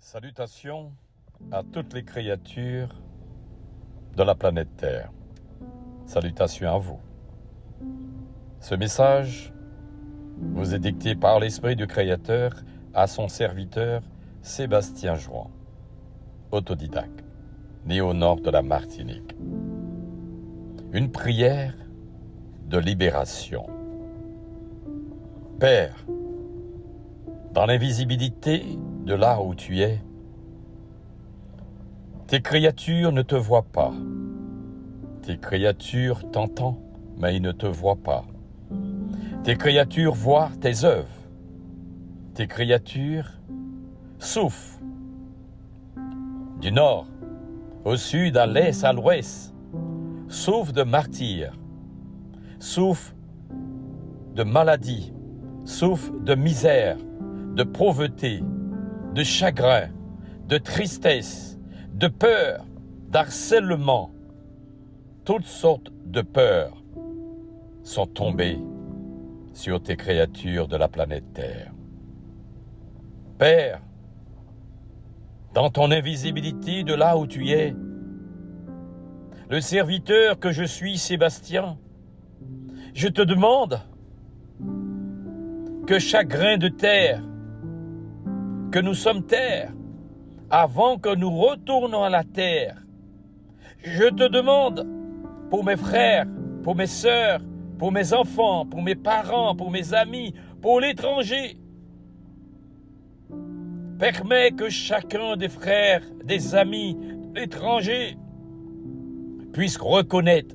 Salutations à toutes les créatures de la planète Terre. Salutations à vous. Ce message vous est dicté par l'Esprit du Créateur à son serviteur Sébastien Jouan, autodidacte, né au nord de la Martinique. Une prière de libération. Père, dans l'invisibilité de là où tu es, tes créatures ne te voient pas. Tes créatures t'entendent, mais ils ne te voient pas. Tes créatures voient tes œuvres. Tes créatures souffrent. Du nord au sud, à l'est, à l'ouest, souffrent de martyrs, souffrent de maladies, souffrent de misère, de pauvreté, de chagrin, de tristesse, de peur, d'harcèlement. Toutes sortes de peurs sont tombées sur tes créatures de la planète Terre. Père, dans ton invisibilité de là où tu es, le serviteur que je suis, Sébastien, je te demande que chaque grain de terre, que nous sommes terre, avant que nous retournons à la terre, je te demande pour mes frères, pour mes sœurs, pour mes enfants, pour mes parents, pour mes amis, pour l'étranger. Permets que chacun des frères, des amis, de l'étranger puisse reconnaître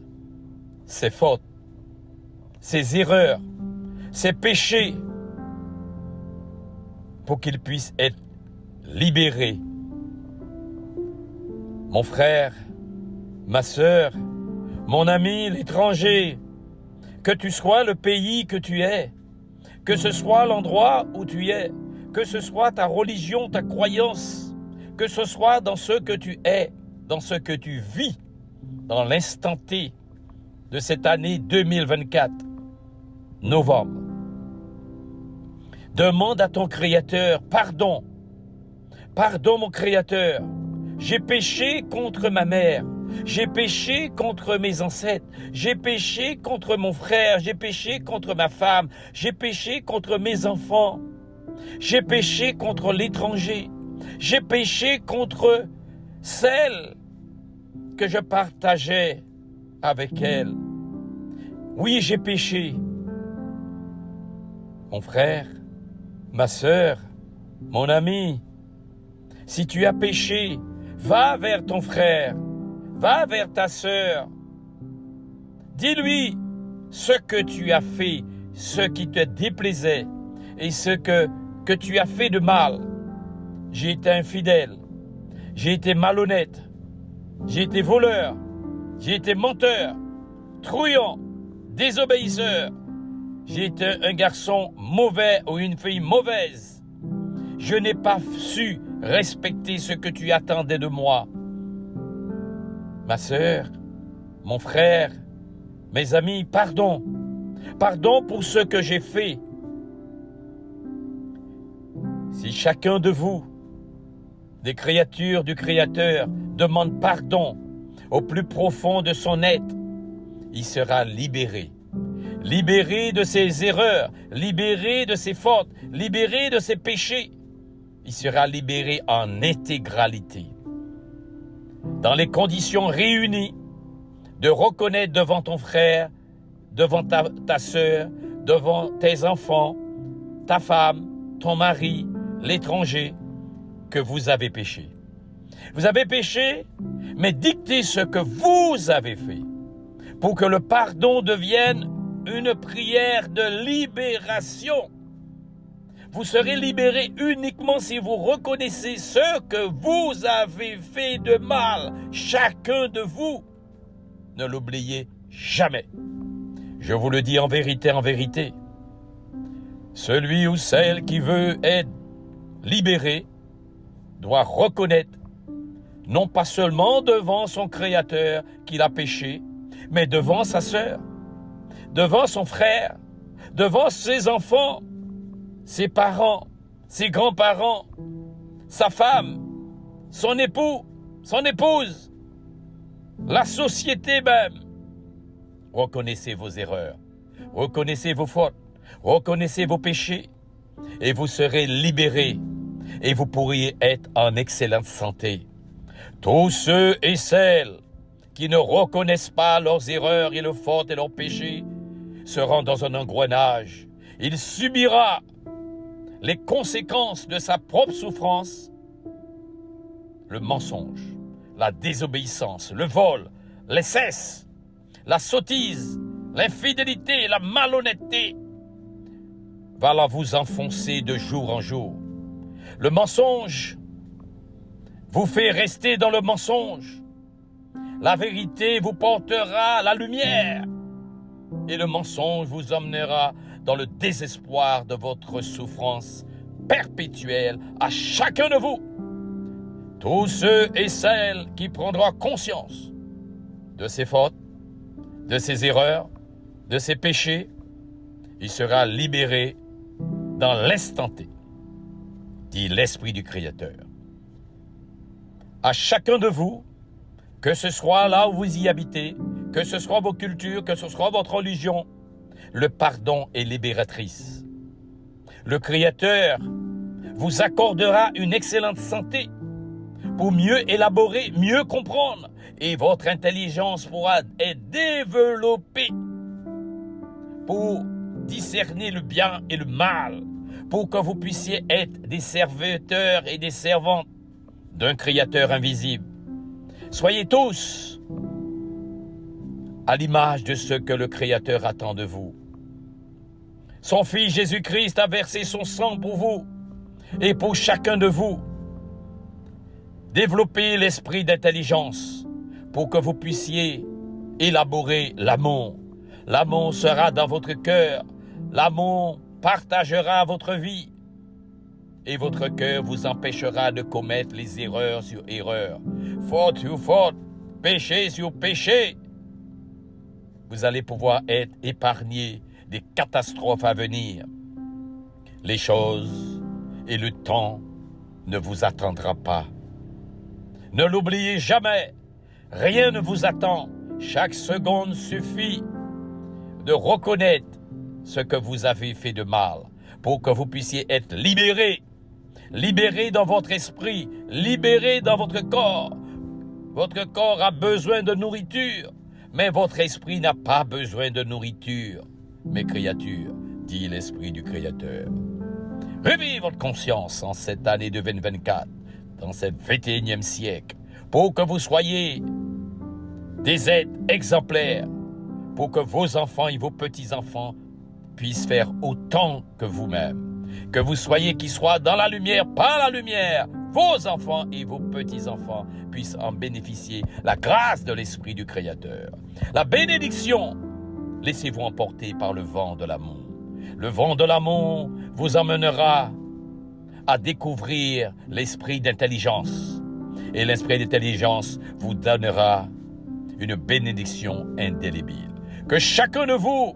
ses fautes, ses erreurs, ses péchés, pour qu'il puisse être libéré. Mon frère, ma sœur, mon ami, l'étranger, que tu sois le pays que tu es, que ce soit l'endroit où tu es, que ce soit ta religion, ta croyance, que ce soit dans ce que tu es, dans ce que tu vis, dans l'instant T de cette année 2024, novembre. Demande à ton Créateur pardon. Pardon, mon Créateur. J'ai péché contre ma mère. J'ai péché contre mes ancêtres. J'ai péché contre mon frère. J'ai péché contre ma femme. J'ai péché contre mes enfants. J'ai péché contre l'étranger. J'ai péché contre celle que je partageais avec elle. Oui, j'ai péché. Mon frère, ma sœur, mon ami, si tu as péché, va vers ton frère, va vers ta sœur. Dis-lui ce que tu as fait, ce qui te déplaisait et ce que tu as fait de mal. J'ai été infidèle, j'ai été malhonnête, j'ai été voleur, j'ai été menteur, truand, désobéisseur. J'ai été un garçon mauvais ou une fille mauvaise. Je n'ai pas su respecter ce que tu attendais de moi. Ma sœur, mon frère, mes amis, pardon. Pardon pour ce que j'ai fait. Si chacun de vous, des créatures du Créateur, demande pardon au plus profond de son être, il sera libéré. Libéré de ses erreurs, libéré de ses fautes, libéré de ses péchés. Il sera libéré en intégralité. Dans les conditions réunies de reconnaître devant ton frère, devant ta sœur, devant tes enfants, ta femme, ton mari, l'étranger, que vous avez péché. Vous avez péché, mais dictez ce que vous avez fait pour que le pardon devienne une prière de libération. Vous serez libéré uniquement si vous reconnaissez ce que vous avez fait de mal, chacun de vous. Ne l'oubliez jamais. Je vous le dis en vérité, celui ou celle qui veut être libéré doit reconnaître, non pas seulement devant son Créateur qu'il a péché, mais devant sa sœur, devant son frère, devant ses enfants, ses parents, ses grands-parents, sa femme, son époux, son épouse, la société même. Reconnaissez vos erreurs, reconnaissez vos fautes, reconnaissez vos péchés et vous serez libérés et vous pourriez être en excellente santé. Tous ceux et celles qui ne reconnaissent pas leurs erreurs et leurs fautes et leurs péchés seront dans un engrenage. Il subira les conséquences de sa propre souffrance, le mensonge, la désobéissance, le vol, l'excès, la sottise, l'infidélité, la malhonnêteté va la vous enfoncer de jour en jour. Le mensonge vous fait rester dans le mensonge. La vérité vous portera la lumière et le mensonge vous emmènera dans le désespoir de votre souffrance perpétuelle à chacun de vous. Tous ceux et celles qui prendront conscience de ses fautes, de ses erreurs, de ses péchés, il sera libéré dans l'instant T, dit l'Esprit du Créateur. À chacun de vous, que ce soit là où vous y habitez, que ce soit vos cultures, que ce soit votre religion, le pardon est libératrice. Le Créateur vous accordera une excellente santé pour mieux élaborer, mieux comprendre, et votre intelligence pourra être développée pour discerner le bien et le mal, pour que vous puissiez être des serviteurs et des servantes d'un Créateur invisible. Soyez tous à l'image de ce que le Créateur attend de vous. Son Fils Jésus-Christ a versé son sang pour vous et pour chacun de vous. Développez l'esprit d'intelligence pour que vous puissiez élaborer l'amour. L'amour sera dans votre cœur. L'amour partagera votre vie. Et votre cœur vous empêchera de commettre les erreurs sur erreurs, faute sur faute, péché sur péché. Vous allez pouvoir être épargné des catastrophes à venir. Les choses et le temps ne vous attendra pas. Ne l'oubliez jamais, rien ne vous attend. Chaque seconde suffit de reconnaître ce que vous avez fait de mal pour que vous puissiez être libérés. Libéré dans votre esprit, libéré dans votre corps. Votre corps a besoin de nourriture, mais votre esprit n'a pas besoin de nourriture. Mes créatures, dit l'Esprit du Créateur. Réveillez votre conscience en cette année de 2024, dans ce 21e siècle, pour que vous soyez des êtres exemplaires, pour que vos enfants et vos petits-enfants puissent faire autant que vous-même. Que vous soyez qui soit dans la lumière, par la lumière, vos enfants et vos petits-enfants puissent en bénéficier. La grâce de l'Esprit du Créateur. La bénédiction, laissez-vous emporter par le vent de l'amour. Le vent de l'amour vous emmènera à découvrir l'esprit d'intelligence. Et l'esprit d'intelligence vous donnera une bénédiction indélébile. Que chacun de vous,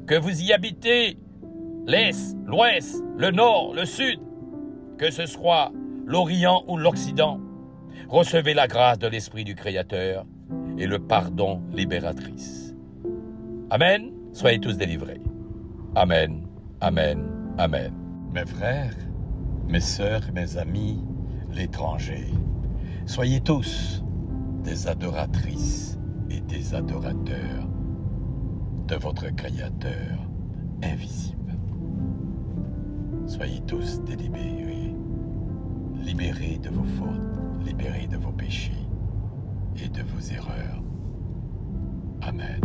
que vous y habitez, l'Est, l'Ouest, le Nord, le Sud, que ce soit l'Orient ou l'Occident, recevez la grâce de l'Esprit du Créateur et le pardon libératrice. Amen. Soyez tous délivrés. Amen, amen, amen. Mes frères, mes sœurs, mes amis, l'étranger, soyez tous des adoratrices et des adorateurs de votre Créateur invisible. Soyez tous délibérés, libérés de vos fautes, libérés de vos péchés et de vos erreurs. Amen.